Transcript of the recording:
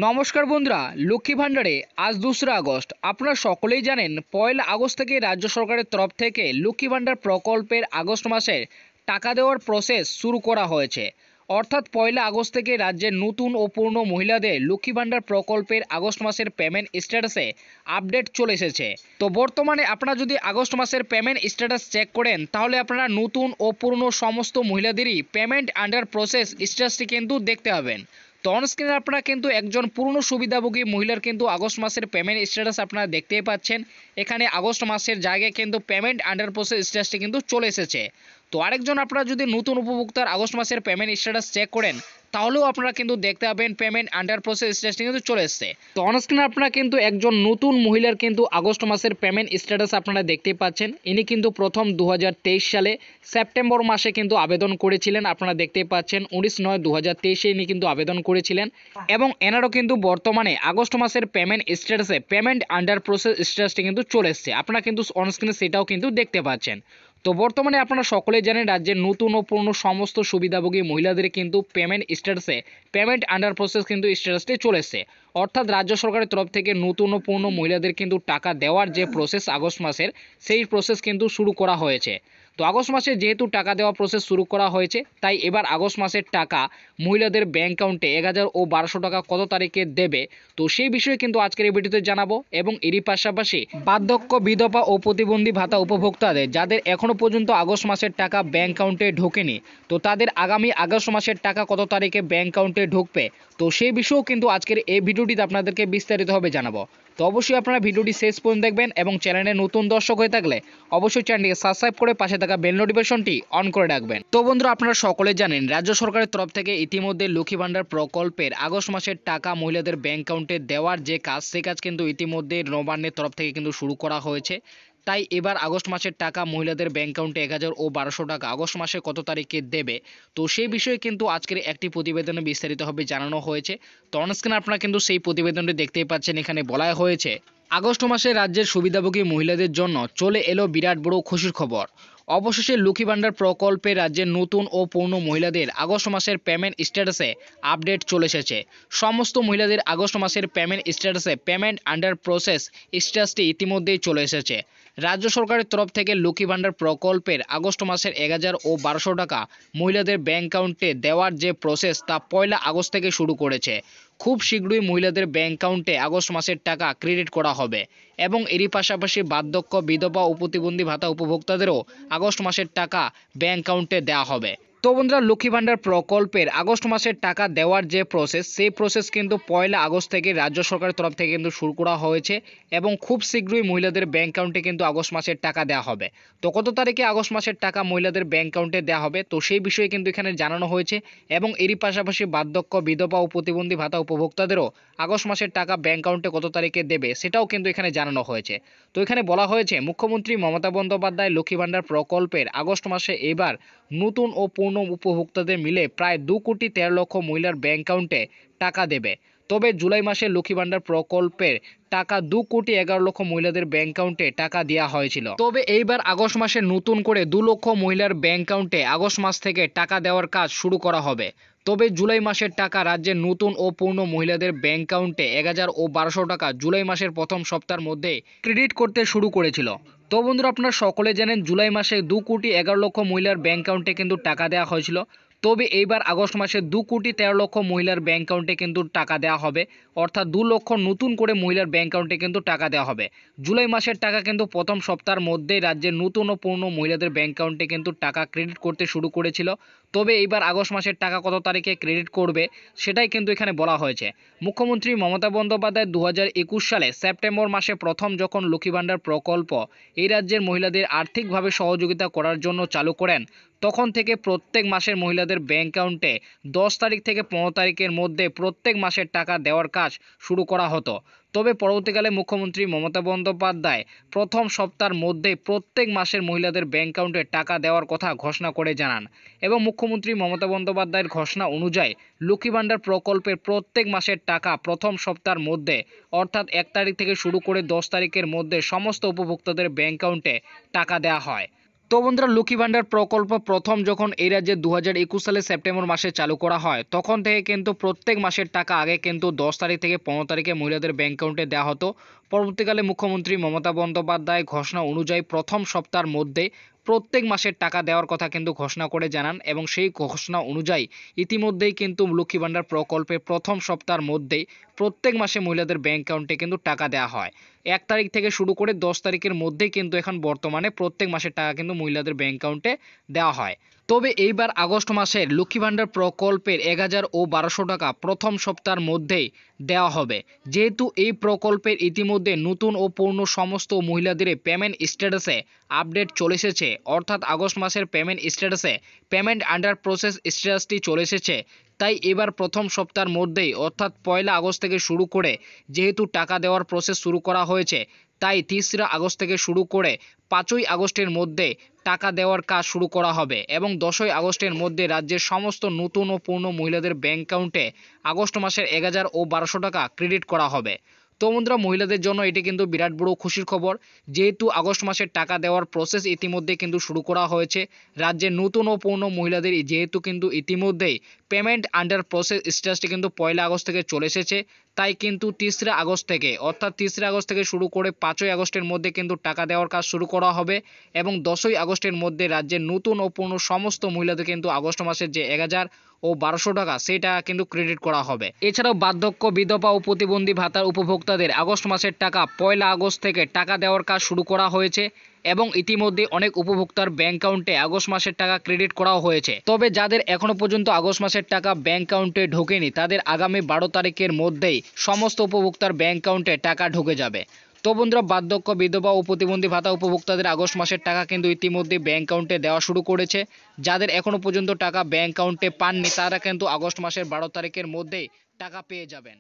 নমস্কার বন্ধুরা, লক্ষ্মী ভাণ্ডারে আজ 2রা আগস্ট। আপনারা সকলেই জানেন 1লা আগস্ট থেকে রাজ্য সরকারের তরফ থেকে লক্ষ্মী ভাণ্ডার প্রকল্পের আগস্ট মাসে টাকা দেওয়ার প্রসেস শুরু করা হয়েছে। অর্থাৎ 1লা আগস্ট থেকে রাজ্যের নতুন ও পুরনো মহিলাদের লক্ষ্মী ভাণ্ডার প্রকল্পের আগস্ট মাসের পেমেন্ট স্ট্যাটাসে আপডেট চলে এসেছে। তো বর্তমানে আপনারা যদি আগস্ট মাসের পেমেন্ট স্ট্যাটাস চেক করেন তাহলে আপনারা নতুন ও পুরনো সমস্ত মহিলাদেরই পেমেন্ট আন্ডার প্রসেস স্ট্যাটাসটি কিন্তু দেখতে পাবেন। তো অনস্ক্রিনে আপনারা কিন্তু একজন পুরনো সুবিধাভোগী মহিলার কিন্তু আগস্ট মাসের পেমেন্ট স্ট্যাটাস আপনারা দেখতেই পাচ্ছেন। এখানে আগস্ট মাসের জায়গায় কিন্তু পেমেন্ট আন্ডার প্রসেস স্ট্যাটাসটি কিন্তু চলে এসেছে। তো আরেকজন আপনারা যদি নতুন উপভোক্তার আগস্ট মাসের পেমেন্ট স্ট্যাটাস চেক করেন তাহলেও আপনারা কিন্তু দেখতে পাবেন পেমেন্ট আন্ডার প্রসেস স্ট্যাটাসটি কিন্তু চলে এসেছে। তো অনস্ক্রিনে আপনারা কিন্তু একজন নতুন মহিলার কিন্তু আগস্ট মাসের পেমেন্ট স্ট্যাটাস আপনারা দেখতেই পাচ্ছেন। ইনি কিন্তু প্রথম 2023 সালে সেপ্টেম্বর মাসে কিন্তু আবেদন করেছিলেন। আপনারা দেখতেই পাচ্ছেন 19/9/2023 ইনি কিন্তু আবেদন করেছিলেন এবং এনারও কিন্তু বর্তমানে আগস্ট মাসের পেমেন্ট স্ট্যাটাসে পেমেন্ট আন্ডার প্রসেস স্ট্যাটাসটি কিন্তু চলে এসেছে। আপনারা কিন্তু অনস্ক্রিনে সেটাও কিন্তু দেখতে পাচ্ছেন। তো বর্তমানে আপনারা সকলেই জানেন রাজ্যের নতুন ও পুরনো সমস্ত সুবিধাভোগী মহিলাদের কিন্তু পেমেন্ট স্ট্যাটাসে পেমেন্ট আন্ডার প্রসেস কিন্তু স্ট্যাটাসটি চলে এসেছে। অর্থাৎ রাজ্য সরকারের তরফ থেকে নতুন ও পুরনো মহিলাদের কিন্তু টাকা দেওয়ার যে প্রসেস আগস্ট মাসের সেই প্রসেস কিন্তু শুরু করা হয়েছে। তো আগস্ট মাসে যেহেতু টাকা দেওয়া প্রসেস শুরু করা হয়েছে তাই এবার আগস্ট মাসের টাকা মহিলাদের ব্যাংক অ্যাকাউন্টে 1000 ও 1200 টাকা কত তারিখে দেবে তো সেই বিষয়ে কিন্তু আজকের এই ভিডিওতে জানাবো। এবং এরই পাশাপাশি বার্ধক্য, বিধবা ও প্রতিবন্ধী ভাতা উপভোক্তাদের যাদের এখনো পর্যন্ত আগস্ট মাসের টাকা ব্যাংক অ্যাকাউন্টে ঢোকেনি তো তাদের আগামী আগস্ট মাসের টাকা কত তারিখে ব্যাংক অ্যাকাউন্টে ঢুকবে তো সেই বিষয়েও কিন্তু আজকের এই ভিডিওটিতে আপনাদেরকে বিস্তারিতভাবে জানাবো। তো অবশ্যই আপনারা ভিডিওটি শেষ পর্যন্ত দেখবেন এবং চ্যানেলে নতুন দর্শক হয়ে থাকলে অবশ্যই চ্যানেলটিকে সাবস্ক্রাইব করে পাশে থাকা বেল নোটিফিকেশনটি অন করে রাখবেন। তো বন্ধুরা, আপনারা সকলে জানেন রাজ্য সরকারের তরফ থেকে ইতিমধ্যে লক্ষ্মী ভাণ্ডার প্রকল্পের আগস্ট মাসের টাকা মহিলাদের ব্যাংক অ্যাকাউন্টে দেওয়ার যে কাজ সেই কাজ কিন্তু ইতিমধ্যে নবান্নের তরফ থেকে কিন্তু শুরু করা হয়েছে। তাই এবার আগস্ট মাসের টাকা মহিলাদের ব্যাংক অ্যাকাউন্টে 1000 ও 1200 টাকা আগস্ট মাসে কত তারিখে দেবে তো সেই বিষয়ে কিন্তু আজকের একটি প্রতিবেদনে বিস্তারিতভাবে জানানো হয়েছে। তো অনস্ক্রিনে আপনারা কিন্তু সেই প্রতিবেদনটি দেখতেই পাচ্ছেন। এখানে বলা হয়েছে আগস্ট মাসে রাজ্যের সুবিধাভোগী মহিলাদের জন্য চলে এলো বিরাট বড় খুশির খবর। অবশেষে লক্ষ্মী ভাণ্ডার প্রকল্পে রাজ্যের নতুন ও পুরনো মহিলাদের আগস্ট মাসের পেমেন্ট স্ট্যাটাসে আপডেট চলে এসেছে। সমস্ত মহিলাদের আগস্ট মাসের পেমেন্ট স্ট্যাটাসে পেমেন্ট আন্ডার প্রসেস স্ট্যাটাসটি ইতিমধ্যেই চলে এসেছে। রাজ্য সরকারের তরফ থেকে লক্ষ্মী ভাণ্ডার প্রকল্পের আগস্ট মাসের 1000 ও 1200 টাকা মহিলাদের ব্যাংক অ্যাকাউন্টে দেওয়ার যে প্রসেস তা 1লা আগস্ট থেকে শুরু করেছে। খুব শীঘ্রই মহিলাদের ব্যাংক অ্যাকাউন্টে আগস্ট মাসের টাকা ক্রেডিট করা হবে এবং এরই পাশাপাশি বার্ধক্য, বিধবা ও প্রতিবন্ধী ভাতা উপভোক্তাদেরও আগস্ট মাসের টাকা ব্যাংক অ্যাকাউন্টে দেওয়া হবে। তো বন্ধুরা, লক্ষ্মী ভাণ্ডার প্রকল্পের আগস্ট মাসের টাকা দেওয়ার যে প্রসেস সেই প্রসেস কিন্তু 1লা আগস্ট থেকে রাজ্য সরকারের তরফ থেকে কিন্তু শুরু করা হয়েছে এবং খুব শীঘ্রই মহিলাদের ব্যাংক অ্যাকাউন্টে কিন্তু আগস্ট মাসের টাকা দেওয়া হবে। তো কত তারিখে আগস্ট মাসের টাকা মহিলাদের ব্যাংক অ্যাকাউন্টে দেওয়া হবে তো সেই বিষয়ে কিন্তু এখানে জানানো হয়েছে এবং এরই পাশাপাশি বার্ধক্য, বিধবা ও প্রতিবন্ধী ভাতা উপভোক্তাদেরও আগস্ট মাসের টাকা ব্যাংক অ্যাকাউন্টে কত তারিখে দেবে সেটাও কিন্তু এখানে জানানো হয়েছে। তো এখানে বলা হয়েছে মুখ্যমন্ত্রী মমতা বন্দ্যোপাধ্যায় লক্ষ্মী ভাণ্ডার প্রকল্পের আগস্ট মাসে এবার নতুন ও পূর্ণ উপভোক্তাদের মিলে প্রায় 2,13,00,000 মহিলার ব্যাংক অ্যাকাউন্টে টাকা দেবে। তবে জুলাই মাসে লক্ষ্মী ভাণ্ডার প্রকল্পের টাকা 2,11,00,000 মহিলাদের ব্যাংক অ্যাকাউন্টে টাকা দেওয়া হয়েছিল। তবে এইবার আগস্ট মাসে নতুন করে 2 লক্ষ মহিলার ব্যাংক অ্যাকাউন্টে আগস্ট মাস থেকে টাকা দেওয়ার কাজ শুরু করা হবে। তবে জুলাই মাসের টাকা রাজ্যের নতুন ও পূর্ণ মহিলাদের ব্যাংক অ্যাকাউন্টে 1000 ও 1200 টাকা জুলাই মাসের প্রথম সপ্তাহের মধ্যে ক্রেডিট করতে শুরু করেছিল। তো বন্ধুরা, আপনারা সকলে জানেন জুলাই মাসে 2,11,00,000 মহিলার ব্যাংক অ্যাকাউন্টে কিন্তু টাকা দেওয়া হয়েছিল। তবে এইবার আগস্ট মাসে 2,13,00,000 মহিলার ব্যাংক অ্যাকাউন্টে কিন্তু টাকা দেওয়া হবে। অর্থাৎ 2 লক্ষ নতুন করে মহিলার ব্যাংক অ্যাকাউন্টে কিন্তু টাকা দেওয়া হবে। জুলাই মাসের টাকা কিন্তু প্রথম সপ্তাহের মধ্যেই রাজ্যের নতুন ও পূর্ণ মহিলাদের ব্যাংক অ্যাকাউন্টে কিন্তু টাকা ক্রেডিট করতে শুরু করেছিল। তবে এইবার আগস্ট মাসের টাকা কত তারিখে ক্রেডিট করবে সেটাই কিন্তু এখানে বলা হয়েছে। মুখ্যমন্ত্রী মমতা বন্দ্যোপাধ্যায় 2021 সালে সেপ্টেম্বর মাসে প্রথম যখন লক্ষ্মী ভাণ্ডার প্রকল্প এই রাজ্যের মহিলাদের আর্থিকভাবে সহযোগিতা করার জন্য চালু করেন তখন থেকে প্রত্যেক মাসের মহিলাদের ব্যাংক অ্যাকাউন্টে 10 তারিখ থেকে 15 তারিখের মধ্যে প্রত্যেক মাসের টাকা দেওয়ার কাজ শুরু করা হতো। তবে পরবর্তীকালে মুখ্যমন্ত্রী মমতা বন্দ্যোপাধ্যায় প্রথম সপ্তাহের মধ্যে প্রত্যেক মাসের মহিলাদের ব্যাংক অ্যাকাউন্টে টাকা দেওয়ার কথা ঘোষণা করে জানান এবং মুখ্যমন্ত্রী মমতা বন্দ্যোপাধ্যায়ের ঘোষণা অনুযায়ী লক্ষ্মী ভাণ্ডার প্রকল্পের প্রত্যেক মাসের টাকা প্রথম সপ্তাহের মধ্যে অর্থাৎ 1 তারিখ থেকে শুরু করে 10 তারিখের মধ্যে সমস্ত উপভোক্তাদের ব্যাংক অ্যাকাউন্টে টাকা দেওয়া হয়। তো বন্ধুরা, লক্ষ্মী ভান্ডার প্রকল্প প্রথম যখন এই রাজ্যে 2021 সালের সেপ্টেম্বর মাসে চালু করা হয়, তখন থেকে কিন্তু প্রত্যেক মাসের টাকা আগে কিন্তু 10 তারিখ থেকে 15 তারিখে মহিলাদের ব্যাংক অ্যাকাউন্টে দেওয়া হতো। পরবর্তীকালে মুখ্যমন্ত্রী মমতা বন্দ্যোপাধ্যায় ঘোষণা অনুযায়ী প্রথম সপ্তাহের মধ্যে প্রত্যেক মাসের টাকা দেওয়ার কথা কিন্তু ঘোষণা করে জানান, এবং সেই ঘোষণা অনুযায়ী ইতিমধ্যেই কিন্তু লক্ষ্মী ভান্ডার প্রকল্পে প্রথম সপ্তাহের মধ্যেই প্রত্যেক মাসে মহিলাদের ব্যাংক অ্যাকাউন্টে কিন্তু টাকা দেওয়া হয়। 1 তারিখ থেকে শুরু করে 10 তারিখের মধ্যেই কিন্তু এখন বর্তমানে প্রত্যেক মাসের টাকা কিন্তু মহিলাদের ব্যাংক অ্যাকাউন্টে দেওয়া হয়। তবে এইবার আগস্ট মাসের লক্ষ্মী ভান্ডার প্রকল্পের 1000 ও 1200 টাকা প্রথম সপ্তাহের মধ্যেই দেওয়া হবে। যেহেতু এই প্রকল্পের ইতিমধ্যে নতুন ও পূর্ণ সমস্ত মহিলাদের পেমেন্ট স্ট্যাটাসে আপডেট চলে এসেছে, অর্থাৎ আগস্ট মাসের পেমেন্ট স্ট্যাটাসে পেমেন্ট আন্ডার প্রসেস স্ট্যাটাসটি চলে এসেছে। তাই এবার প্রথম সপ্তাহের মধ্যেই, অর্থাৎ 1 আগস্ট থেকে শুরু করে যেহেতু টাকা দেওয়ার প্রসেস শুরু করা হয়েছে, তাই 3 আগস্ট থেকে শুরু করে 5 আগস্টের মধ্যে টাকা দেওয়ার কাজ শুরু করা হবে, এবং 10 আগস্টের মধ্যে রাজ্যের সমস্ত নতুন ও পূর্ণ মহিলাদের ব্যাংক অ্যাকাউন্টে আগস্ট মাসের 1000 ও 1200 টাকা ক্রেডিট করা হবে। তো বন্ধুরা, মহিলাদের জন্য এটি কিন্তু বিরাট বড় খুশির খবর, যেহেতু আগস্ট মাসের টাকা দেওয়ার প্রসেস ইতিমধ্যে কিন্তু শুরু করা হয়েছে। রাজ্যের নতুন ও পূর্ণ মহিলাদের যেহেতু কিন্তু ইতিমধ্যেই পেমেন্ট আন্ডার প্রসেস স্ট্যাটাসটি কিন্তু 1 আগস্ট থেকে চলে এসেছে, তাই কিন্তু 3 আগস্ট থেকে, অর্থাৎ 3 আগস্ট থেকে শুরু করে 5 আগস্টের মধ্যে কিন্তু টাকা দেওয়ার কাজ শুরু করা হবে, এবং 10 আগস্টের মধ্যে রাজ্যের নতুন ও পূর্ণ সমস্ত মহিলাদের কিন্তু আগস্ট মাসের যে 1000 ও 1200 টাকা সেটা কিন্তু ক্রেডিট করা হবে। এছাড়াও বার্ধক্য, বিধবা ও প্রতিবন্ধী ভাতার উপভোক্তাদের আগস্ট মাসের টাকা 1 আগস্ট থেকে টাকা দেওয়ার কাজ শুরু করা হয়েছে, এবং ইতিমধ্যে অনেক উপভোক্তার ব্যাংক অ্যাকাউন্টে আগস্ট মাসের টাকা ক্রেডিট করাও হয়েছে। তবে যাদের এখনো পর্যন্ত আগস্ট মাসের টাকা ব্যাংক অ্যাকাউন্টে ঢোকেনি, তাদের আগামী 12 তারিখের মধ্যেই সমস্ত উপভোক্তার ব্যাংক অ্যাকাউন্টে টাকা ঢুকে যাবে। তো বন্ধুরা, বার্ধক্য, বিধবা ও প্রতিবন্ধী ভাতা উপভোক্তাদের আগস্ট মাসের টাকা কিন্তু ইতিমধ্যে ব্যাংক অ্যাকাউন্টে দেওয়া শুরু করেছে। যাদের এখনো পর্যন্ত টাকা ব্যাংক অ্যাকাউন্টে পাননি, তারা কিন্তু আগস্ট মাসের 12 তারিখের মধ্যেই টাকা পেয়ে যাবেন।